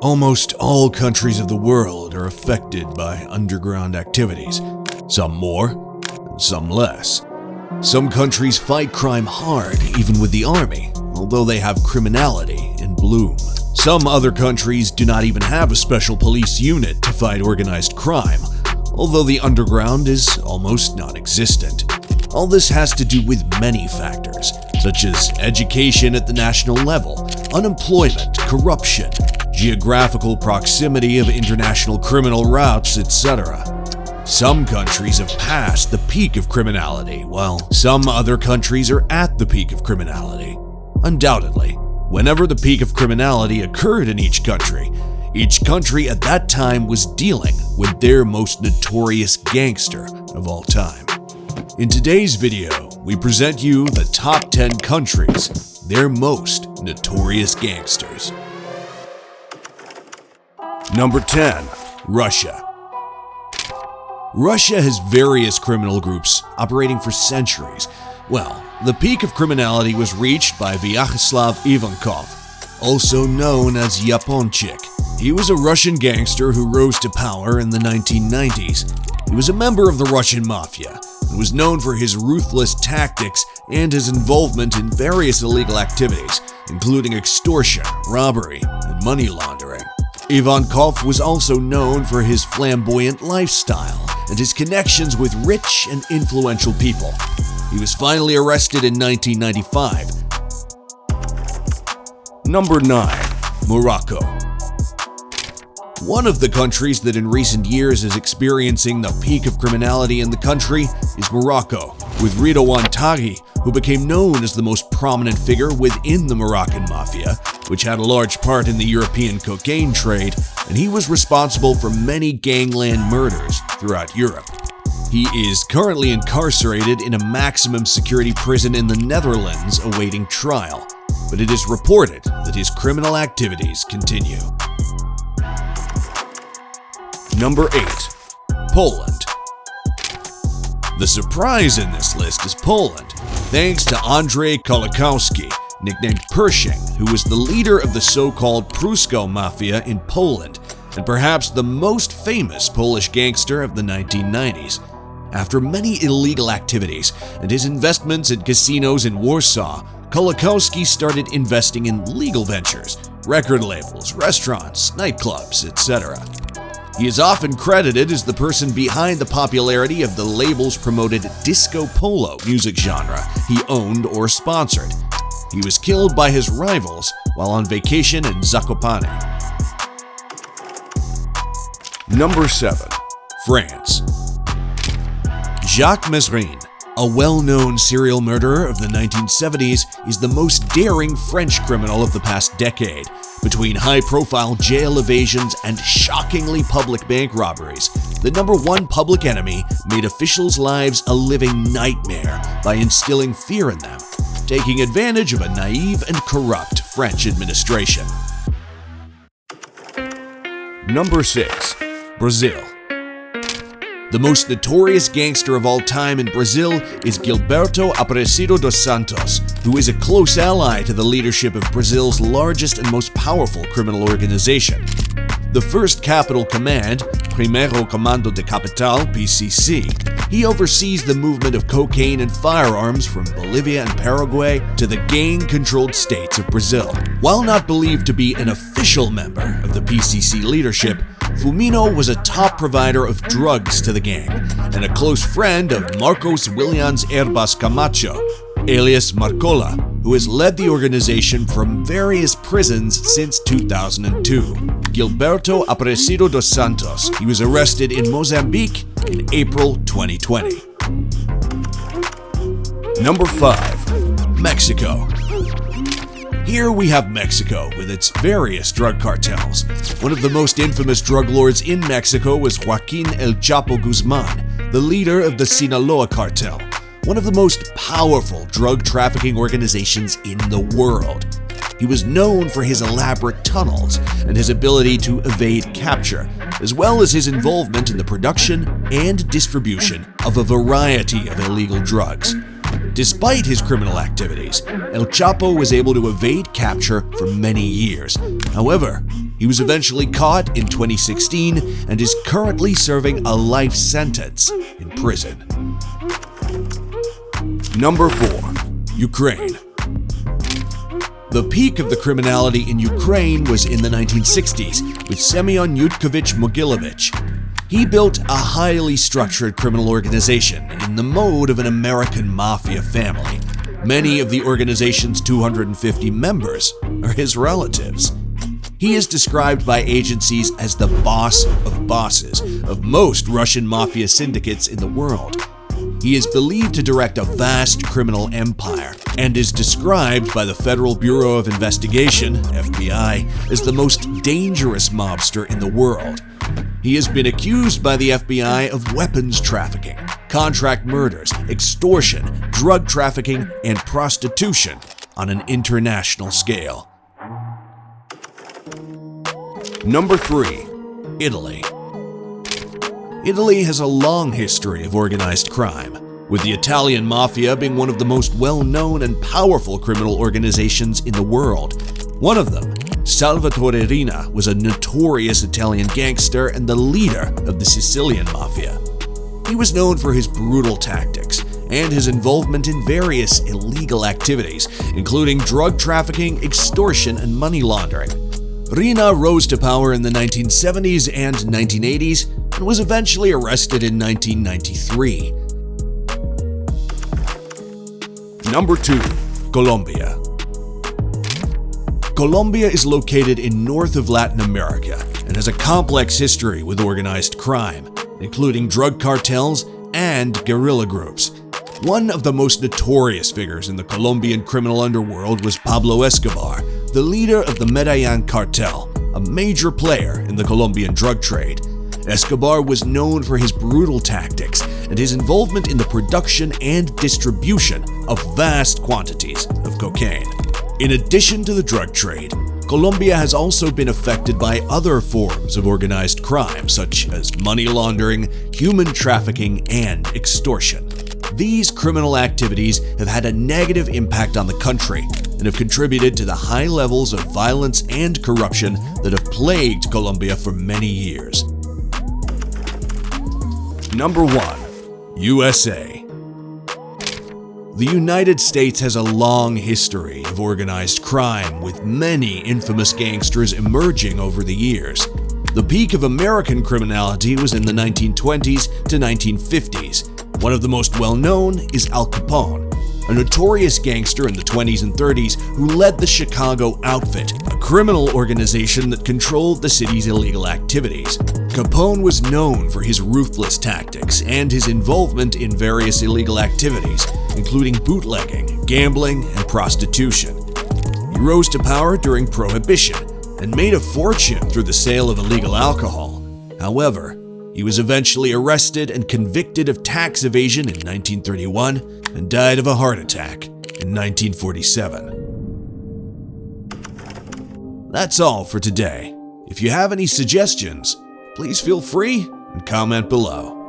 Almost all countries of the world are affected by underground activities, some more and some less. Some countries fight crime hard, even with the army, although they have criminality in bloom. Some other countries do not even have a special police unit to fight organized crime, although the underground is almost non-existent. All this has to do with many factors, such as education at the national level, unemployment, corruption, geographical proximity of international criminal routes, etc. Some countries have passed the peak of criminality, while some other countries are at the peak of criminality. Undoubtedly, whenever the peak of criminality occurred in each country at that time was dealing with their most notorious gangster of all time. In today's video, we present you the top 10 countries, their most notorious gangsters. Number 10. Russia. Russia has various criminal groups operating for centuries. Well, the peak of criminality was reached by Vyacheslav Ivankov, also known as Yaponchik. He was a Russian gangster who rose to power in the 1990s. He was a member of the Russian Mafia and was known for his ruthless tactics and his involvement in various illegal activities, including extortion, robbery, and money laundering. Ivankov was also known for his flamboyant lifestyle and his connections with rich and influential people. He was finally arrested in 1995. Number 9. Morocco. One of the countries that in recent years is experiencing the peak of criminality in the country is Morocco, with Ridouan Taghi, who became known as the most prominent figure within the Moroccan Mafia, which had a large part in the European cocaine trade, and he was responsible for many gangland murders throughout Europe. He is currently incarcerated in a maximum security prison in the Netherlands awaiting trial, but it is reported that his criminal activities continue. Number 8. Poland. The surprise in this list is Poland, thanks to Andrzej Kolakowski, nicknamed Pershing, who was the leader of the so-called Prusko Mafia in Poland, and perhaps the most famous Polish gangster of the 1990s. After many illegal activities and his investments in casinos in Warsaw, Kolakowski started investing in legal ventures, record labels, restaurants, nightclubs, etc. He is often credited as the person behind the popularity of the label's promoted disco polo music genre he owned or sponsored. He was killed by his rivals while on vacation in Zakopane. Number 7. France. Jacques Mesrine, a well-known serial murderer of the 1970s, is the most daring French criminal of the past decade. Between high-profile jail evasions and shockingly public bank robberies, the number one public enemy made officials' lives a living nightmare by instilling fear in them, taking advantage of a naive and corrupt French administration. Number 6. Brazil. The most notorious gangster of all time in Brazil is Gilberto Aparecido dos Santos, who is a close ally to the leadership of Brazil's largest and most powerful criminal organization. The First Capital Command, Primeiro Comando de Capital, PCC, he oversees the movement of cocaine and firearms from Bolivia and Paraguay to the gang-controlled states of Brazil. While not believed to be an official member of the PCC leadership, Fumino was a top provider of drugs to the gang and a close friend of Marcos Williams Herbas Camacho, alias Marcola, who has led the organization from various prisons since 2002. Gilberto Aparecido dos Santos. He was arrested in Mozambique in April 2020. Number 5. Mexico. Here we have Mexico with its various drug cartels. One of the most infamous drug lords in Mexico was Joaquin El Chapo Guzman, the leader of the Sinaloa cartel, one of the most powerful drug trafficking organizations in the world. He was known for his elaborate tunnels and his ability to evade capture, as well as his involvement in the production and distribution of a variety of illegal drugs. Despite his criminal activities, El Chapo was able to evade capture for many years. However, He was eventually caught in 2016 and is currently serving a life sentence in prison. Number 4. Ukraine. The peak of the criminality in Ukraine was in the 1960s with Semyon Yudkovych Mogilevich. He built a highly structured criminal organization in the mode of an American Mafia family. Many of the organization's 250 members are his relatives. He is described by agencies as the boss of bosses of most Russian Mafia syndicates in the world. He is believed to direct a vast criminal empire and is described by the Federal Bureau of Investigation, FBI, as the most dangerous mobster in the world. He has been accused by the FBI of weapons trafficking, contract murders, extortion, drug trafficking, and prostitution on an international scale. Number 3. Italy. Italy has a long history of organized crime, with the Italian Mafia being one of the most well-known and powerful criminal organizations in the world. One of them, Salvatore Riina, was a notorious Italian gangster and the leader of the Sicilian Mafia. He was known for his brutal tactics and his involvement in various illegal activities, including drug trafficking, extortion, and money laundering. Riina rose to power in the 1970s and 1980s and was eventually arrested in 1993. Number 2. Colombia. Colombia is located in north of Latin America and has a complex history with organized crime, including drug cartels and guerrilla groups. One of the most notorious figures in the Colombian criminal underworld was Pablo Escobar, the leader of the Medellin cartel, a major player in the Colombian drug trade. Escobar was known for his brutal tactics and his involvement in the production and distribution of vast quantities of cocaine. In addition to the drug trade, Colombia has also been affected by other forms of organized crime, such as money laundering, human trafficking, and extortion. These criminal activities have had a negative impact on the country and have contributed to the high levels of violence and corruption that have plagued Colombia for many years. Number 1. USA. The United States has a long history of organized crime, with many infamous gangsters emerging over the years. The peak of American criminality was in the 1920s to 1950s. One of the most well-known is Al Capone, a notorious gangster in the 20s and 30s who led the Chicago Outfit, a criminal organization that controlled the city's illegal activities. Capone was known for his ruthless tactics and his involvement in various illegal activities, including bootlegging, gambling, and prostitution. He rose to power during Prohibition and made a fortune through the sale of illegal alcohol. However, he was eventually arrested and convicted of tax evasion in 1931 and died of a heart attack in 1947. That's all for today. If you have any suggestions, please feel free and comment below.